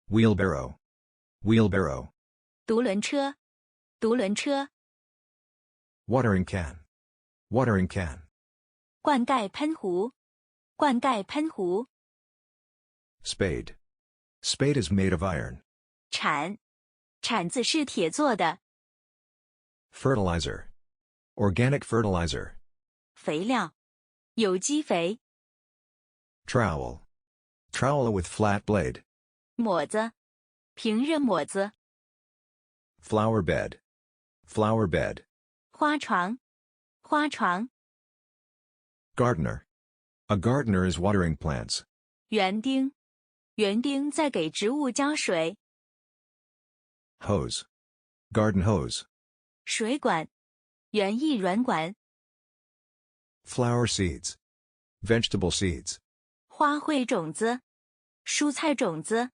wheelbarrow, wheelbarrow. 独轮车，独轮车。Watering can, watering can. 灌溉喷壶，灌溉喷壶。Spade, spade is made of iron. 铲，铲子是铁做的。Fertilizer, organic fertilizer. 肥料，有机肥。Trowel, trowel with flat blade. 抹子，平热抹子。Flower bed, flower bed. 花床，花床。Gardener, a gardener is watering plants. 园丁，园丁在给植物浇水。Hose, garden hose. 水管，园艺软管。Flower seeds, vegetable seeds. 花卉种子，蔬菜种子。